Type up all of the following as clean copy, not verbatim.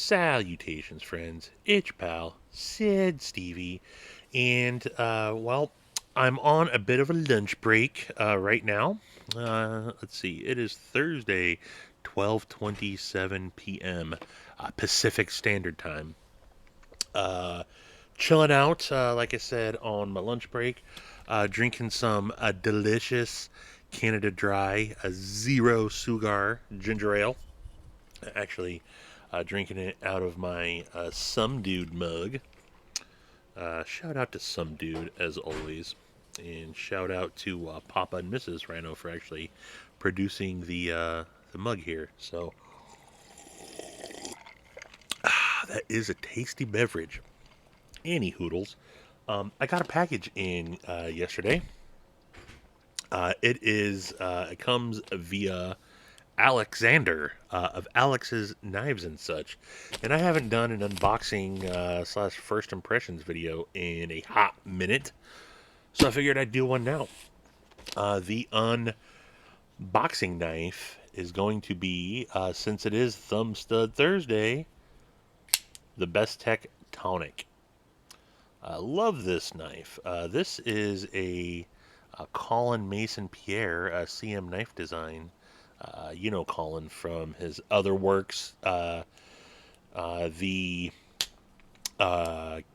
Salutations, friends. It's your pal, Stevie. And, well, I'm on a bit of a lunch break right now. Let's see, it is Thursday, 12:27 p.m. Pacific Standard Time. Uh, Chilling out, like I said, on my lunch break, drinking some delicious Canada Dry, zero sugar ginger ale. Actually, drinking it out of my Some Dude mug. Shout out to Some Dude, as always. And shout out to Papa and Mrs. Rhino for actually producing the mug here. So, that is a tasty beverage. Any hoodles. I got a package in yesterday. It comes via Alexander of Alex's Knives and Such. And I haven't done an unboxing slash first impressions video in a hot minute, so I figured I'd do one now. The unboxing knife is going to be, since it is Thumb Stud Thursday, the Best Tech Tonic. I love this knife. This is a Colin Mason Pierre CM knife design. You know Colin from his other works, the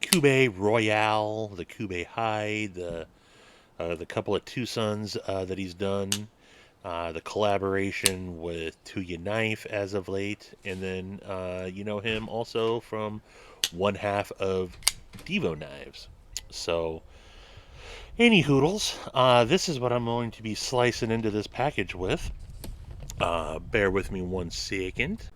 Cube Royale, the Cube High, the couple of Two Sons that he's done, the collaboration with Tuya Knife as of late, and then you know him also from one half of Devo Knives. So, any hoodles, this is what I'm going to be slicing into this package with. Bear with me one second.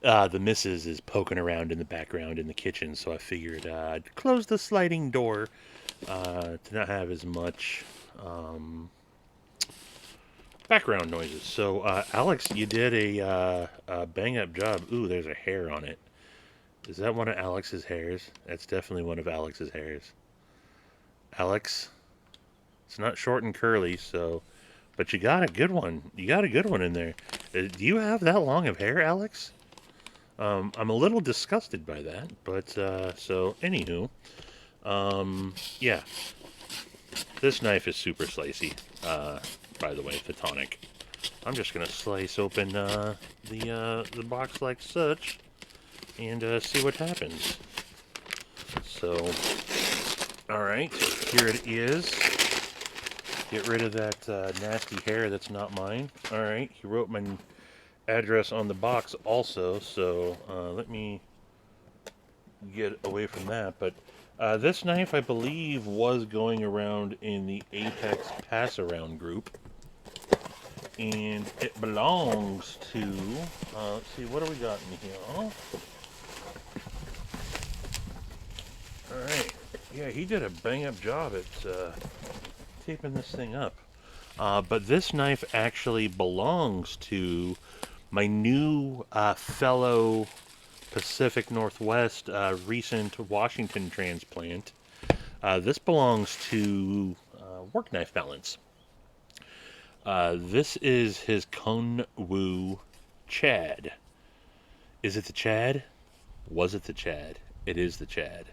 The missus is poking around in the background in the kitchen, so I figured I'd close the sliding door to not have as much background noises. So, Alex, you did a bang-up job. Ooh, there's a hair on it. Is that one of Alex's hairs? That's definitely one of Alex's hairs. Alex, it's not short and curly, so... But you got a good one. You got a good one in there. Do you have that long of hair, Alex? I'm a little disgusted by that, but, so, anywho, yeah. This knife is super slicey, by the way, the tonic. I'm just gonna slice open, the box like such, and, see what happens. So, alright, here it is. Get rid of that nasty hair that's not mine. Alright, he wrote my address on the box also, so let me get away from that. But this knife, I believe, was going around in the Apex Pass-Around group. And it belongs to, let's see, what do we got in here? Alright, yeah, he did a bang-up job at taping this thing up. But this knife actually belongs to my new fellow Pacific Northwest recent Washington transplant. This belongs to Work Knife Balance. This is his Kunwu Chad. Is it the Chad? Was it the Chad? It is the Chad.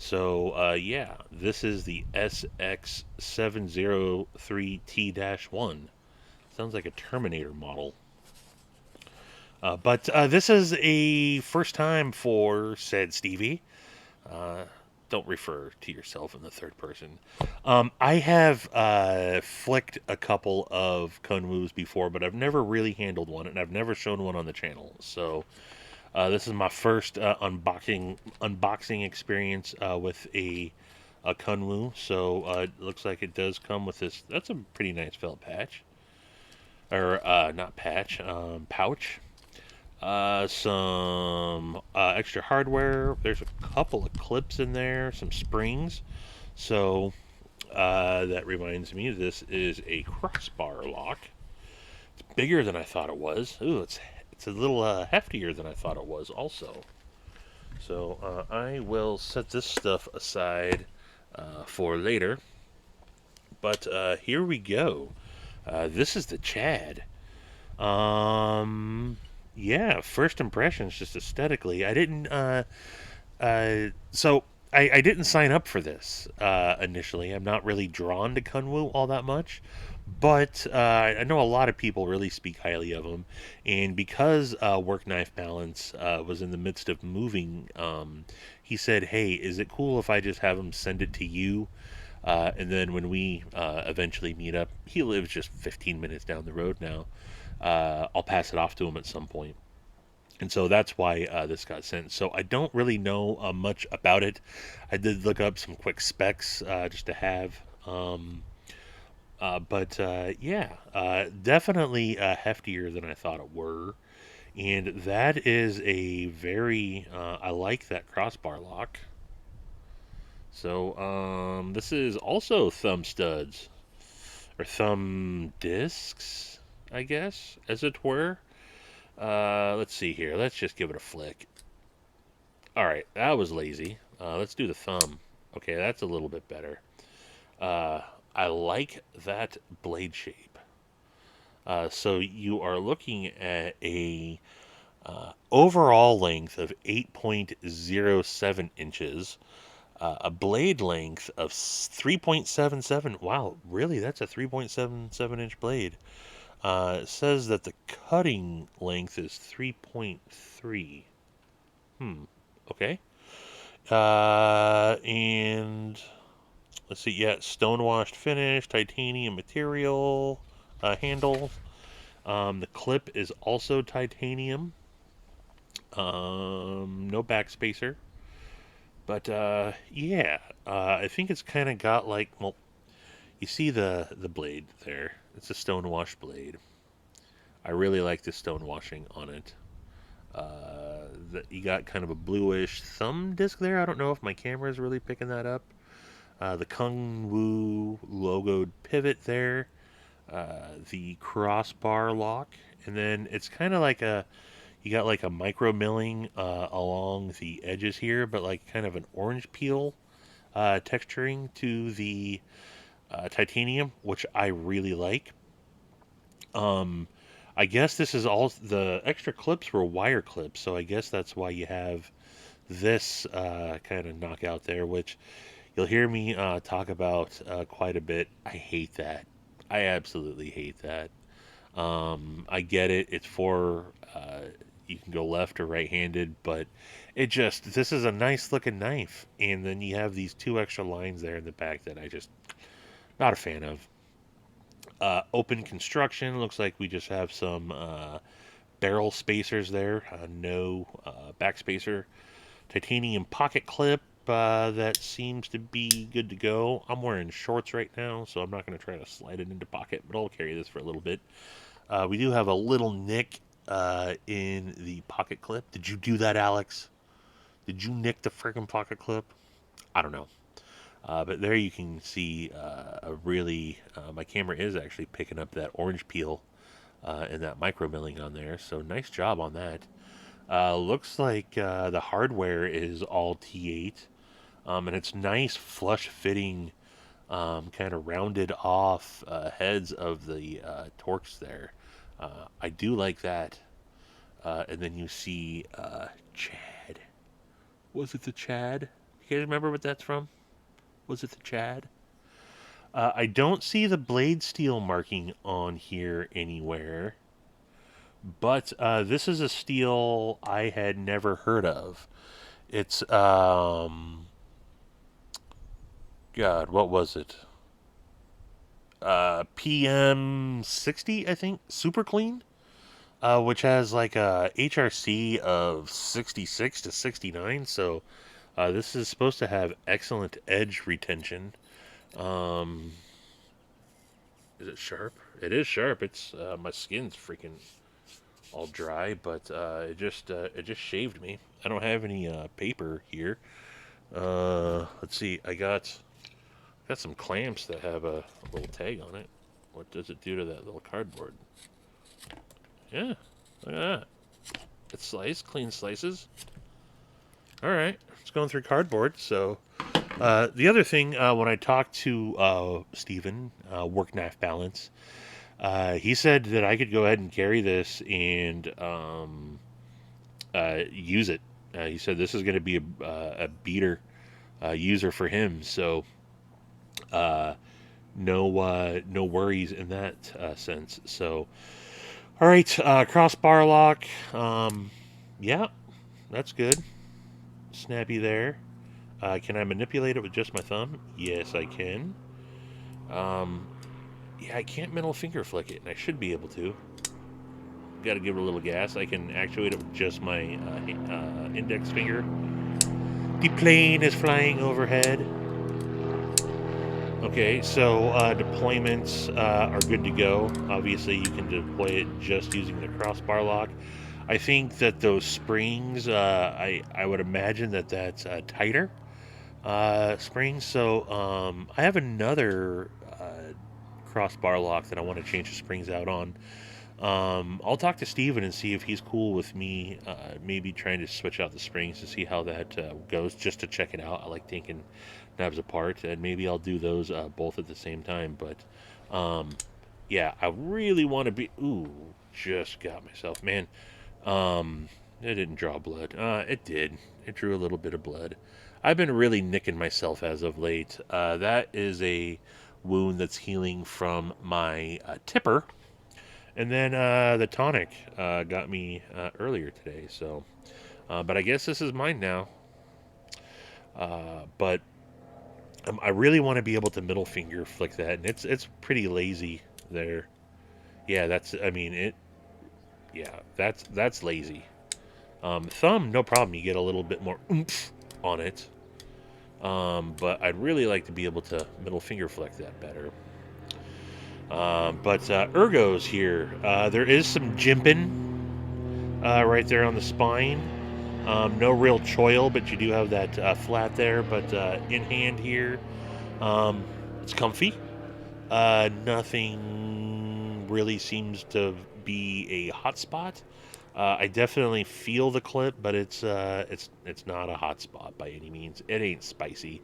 So, yeah, this is the SX703T-1. Sounds like a Terminator model. But this is a first time for said Stevie. Don't refer to yourself in the third person. I have flicked a couple of Kunwus before, but I've never really handled one, and I've never shown one on the channel. So this is my first unboxing experience with a Kunwu. So it looks like it does come with this. That's a pretty nice felt patch, or not patch, pouch. Some extra hardware. There's a couple of clips in there, some springs. So that reminds me, this is a crossbar lock. It's bigger than I thought it was. Ooh, it's a little heftier than I thought it was also. So I will set this stuff aside for later. But here we go. This is the Chad. Yeah, first impressions, just aesthetically. I didn't. So I didn't sign up for this initially. I'm not really drawn to Kunwu all that much, but I know a lot of people really speak highly of him, and because Work Knife Balance was in the midst of moving, he said, "Hey, is it cool if I just have him send it to you?" And then when we eventually meet up, he lives just 15 minutes down the road now. I'll pass it off to him at some point. And so that's why this got sent. So I don't really know much about it. I did look up some quick specs just to have. But yeah, definitely heftier than I thought it were. And that is a very, I like that crossbar lock. So this is also thumb studs, or thumb discs, I guess, as it were. Let's see here. Let's just give it a flick. All right, that was lazy. Let's do the thumb. Okay, that's a little bit better. Uh, I like that blade shape. So you are looking at a overall length of 8.07 inches, a blade length of 3.77. Wow, really? That's a 3.77-inch blade. It says that the cutting length is 3.3. Hmm. Okay. And let's see. Yeah, stonewashed finish, titanium material, handle. The clip is also titanium. No backspacer. But yeah, I think it's kind of got like, well, you see the blade there. It's a stonewash blade. I really like the stonewashing on it. You got kind of a bluish thumb disc there. I don't know if my camera is really picking that up. The Kunwu logoed pivot there, the crossbar lock, and then it's kind of like a you got like a micro milling along the edges here, but like kind of an orange peel texturing to the titanium, which I really like. Um, I guess this is all the extra clips were wire clips, so I guess that's why you have this kind of knockout there, which you'll hear me talk about quite a bit. I hate that. I absolutely hate that. I get it. It's for you can go left or right-handed, but this is a nice looking knife, and then you have these two extra lines there in the back that I just not a fan of. Open construction looks like we just have some barrel spacers there, no backspacer. Titanium pocket clip that seems to be good to go. I'm wearing shorts right now, so I'm not going to try to slide it into pocket, but I'll carry this for a little bit. We do have a little nick in the pocket clip. Did you do that, Alex? Did you nick the freaking pocket clip? I don't know. But there you can see a really, my camera is actually picking up that orange peel and that micro milling on there. So nice job on that. Looks like the hardware is all T8, and it's nice flush fitting, kind of rounded off heads of the torques there. I do like that. And then you see Chad. Was it the Chad? You guys remember what that's from? Was it the Chad? I don't see the blade steel marking on here anywhere, but this is a steel I had never heard of. It's God, what was it? PM60, I think, super clean, which has like a HRC of 66 to 69. So this is supposed to have excellent edge retention. Um, is it sharp? It is sharp. It's my skin's freaking all dry, but it just shaved me. I don't have any paper here. Let's see. I got some clamps that have a little tag on it. What does it do to that little cardboard? Yeah, look at that. It's sliced, clean slices. All right, it's going through cardboard. So the other thing, when I talked to Steven, Work Knife Balance, he said that I could go ahead and carry this and use it. He said this is going to be a beater user for him. So uh, no worries in that sense. So all right, crossbar lock. Yeah, that's good. Snappy there. Can I manipulate it with just my thumb? Yes, I can. Um, yeah, I can't middle finger flick it, and I should be able to. Got to give it a little gas. I can actuate it with just my index finger. The plane is flying overhead. Okay, so deployments are good to go. Obviously, you can deploy it just using the crossbar lock. I think that those springs, I would imagine that that's tighter springs. So I have another crossbar lock that I want to change the springs out on. I'll talk to Steven and see if he's cool with me maybe trying to switch out the springs to see how that goes, just to check it out. I like taking knobs apart, and maybe I'll do those both at the same time. But yeah, I really want to be. Ooh, just got myself, man. It didn't draw blood. It did. It drew a little bit of blood. I've been really nicking myself as of late. That is a wound that's healing from my tipper. And then the tonic got me earlier today. So, but I guess this is mine now. But I really want to be able to middle finger flick that, and it's pretty lazy there. Yeah, that's. I mean it. Yeah, that's lazy. Thumb, no problem. You get a little bit more oomph on it. But I'd really like to be able to middle finger flick that better. But ergos here. There is some jimping right there on the spine. No real choil, but you do have that flat there. But in hand here, it's comfy. Nothing really seems to be a hot spot. I definitely feel the clip, but it's not a hot spot by any means. It ain't spicy.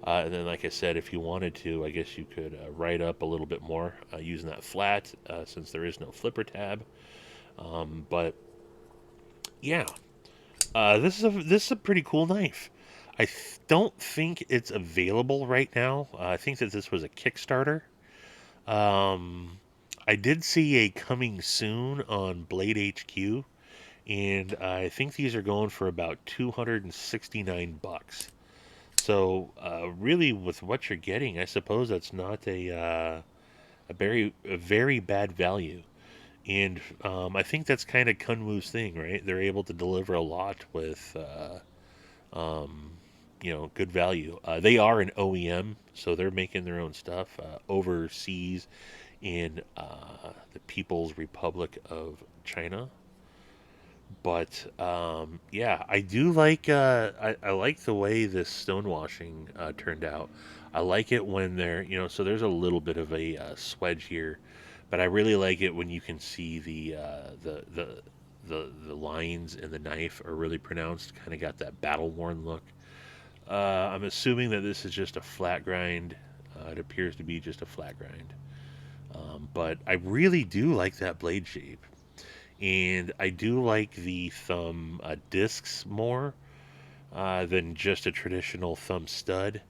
And then, like I said, if you wanted to, I guess you could write up a little bit more using that flat, since there is no flipper tab. But yeah, this is a pretty cool knife. Don't think it's available right now. I think that this was a Kickstarter. Um, I did see a coming soon on Blade HQ, and I think these are going for about 269 bucks. So, really, with what you're getting, I suppose that's not a very bad value. And I think that's kind of Kunwu's thing, right? They're able to deliver a lot with, um, good value. They are an OEM, so they're making their own stuff overseas in the People's Republic of China. But yeah, I do like I like the way this stonewashing turned out. I like it when they're so there's a little bit of a swedge here, but I really like it when you can see the lines in the knife are really pronounced. Kind of got that battle worn look. I'm assuming that this is just a flat grind. It appears to be just a flat grind. But I really do like that blade shape. And I do like the thumb discs more than just a traditional thumb stud.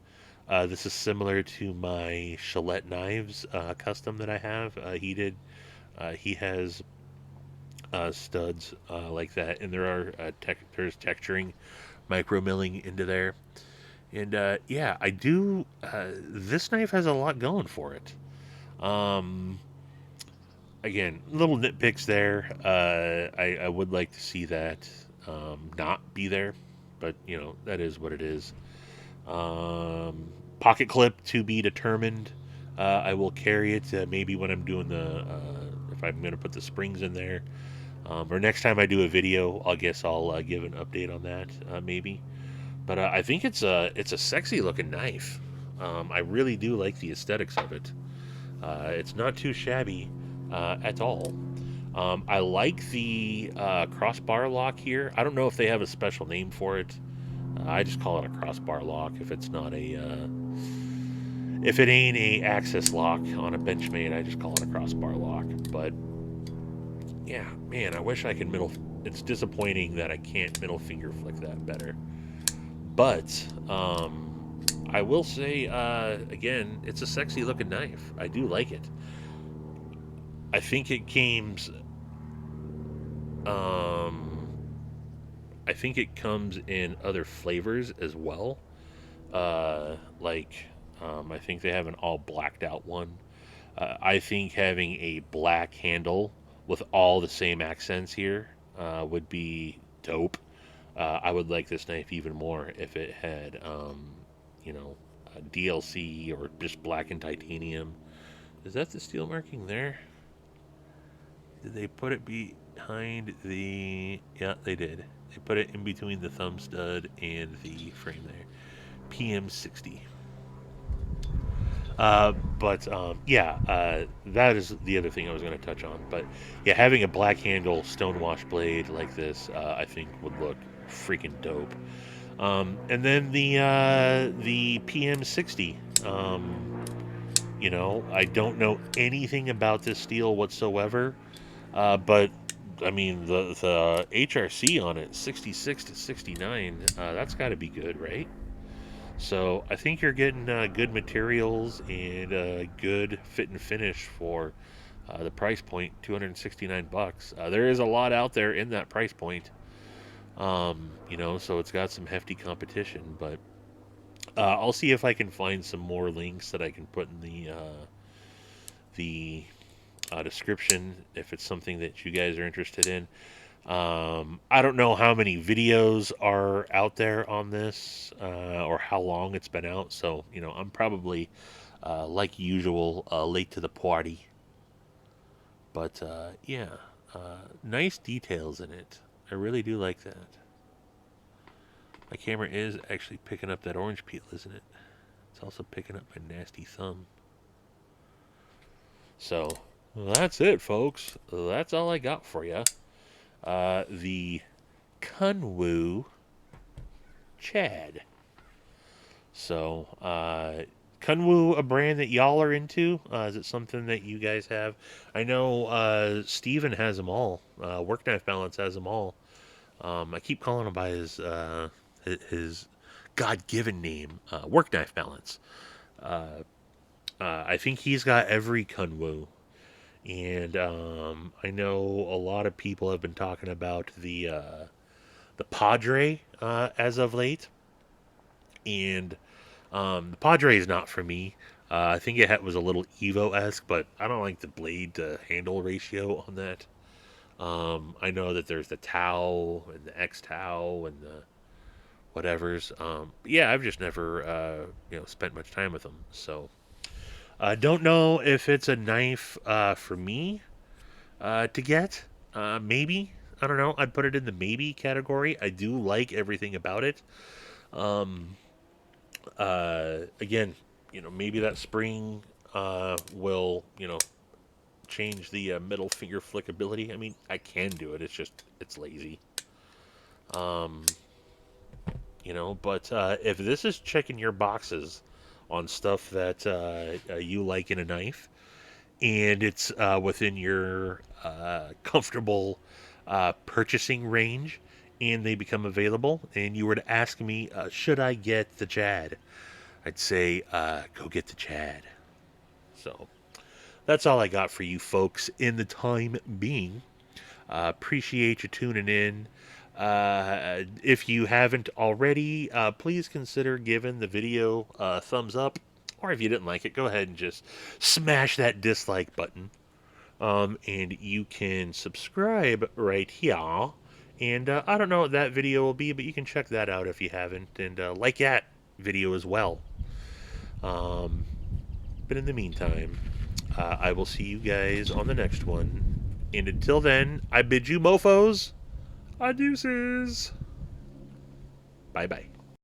This is similar to my Gillette knives custom that I have. He has studs like that, and there are there's texturing, micro milling into there. And yeah, I do. This knife has a lot going for it. Um, Again, little nitpicks there. I would like to see that not be there, but that is what it is. Pocket clip to be determined. I will carry it maybe when I'm doing if I'm going to put the springs in there, or next time I do a video. I guess I'll give an update on that maybe. But I think it's a sexy looking knife. I really do like the aesthetics of it. It's not too shabby at all. I like the crossbar lock here. I don't know if they have a special name for it. I just call it a crossbar lock if it's not if it ain't a access lock on a Benchmade. I just call it a crossbar lock. But Yeah, man, I wish I could middle. It's disappointing that I can't middle finger flick that better. But I will say again, it's a sexy looking knife. I do like it. I think it came. Um, I think it comes in other flavors as well. Like, I think they have an all blacked out one. I think having a black handle with all the same accents here would be dope. I would like this knife even more if it had, you know, DLC or just black and titanium. Is that the steel marking there? Did they put it behind the? Yeah, they did. They put it in between the thumb stud and the frame there. PM60. But yeah, that is the other thing I was going to touch on. But yeah, having a black handle Stonewashed blade like this, I think would look freaking dope. And then the PM60. I don't know anything about this steel whatsoever, but I mean the HRC on it, 66 to 69. That's got to be good, right? So I think you're getting good materials and good fit and finish for the price point, $269. There is a lot out there in that price point, so it's got some hefty competition. But I'll see if I can find some more links that I can put in the description if it's something that you guys are interested in. I don't know how many videos are out there on this or how long it's been out. So, I'm probably, like usual, late to the party. But yeah, nice details in it. I really do like that. My camera is actually picking up that orange peel, isn't it? It's also picking up my nasty thumb. So, that's it, folks. That's all I got for you. The Kunwu Chad. So, Kunwu, a brand that y'all are into? Is it something that you guys have? I know Steven has them all. Work Knife Balance has them all. I keep calling him by his God-given name, Work Knife Balance. I think he's got every Kunwu. And I know a lot of people have been talking about the Padre as of late, and the Padre is not for me. I think it was a little Evo-esque, but I don't like the blade to handle ratio on that. I know that there's the Tau and the X Tau and the whatevers. Yeah, I've just never spent much time with them, so I don't know if it's a knife for me to get. Maybe. I don't know. I'd put it in the maybe category. I do like everything about it. Um, Again, maybe that spring will, change the middle finger flickability. I mean, I can do it. It's lazy. Um, but if this is checking your boxes on stuff that you like in a knife, and it's within your comfortable purchasing range, and they become available, and you were to ask me, should I get the Chad? I'd say, go get the Chad. So that's all I got for you folks in the time being. Appreciate you tuning in. If you haven't already, please consider giving the video a thumbs up. Or if you didn't like it, go ahead and just smash that dislike button. And you can subscribe right here. And I don't know what that video will be, but you can check that out if you haven't. And like that video as well. But in the meantime, I will see you guys on the next one. And until then, I bid you mofos, adeuces. Bye-bye.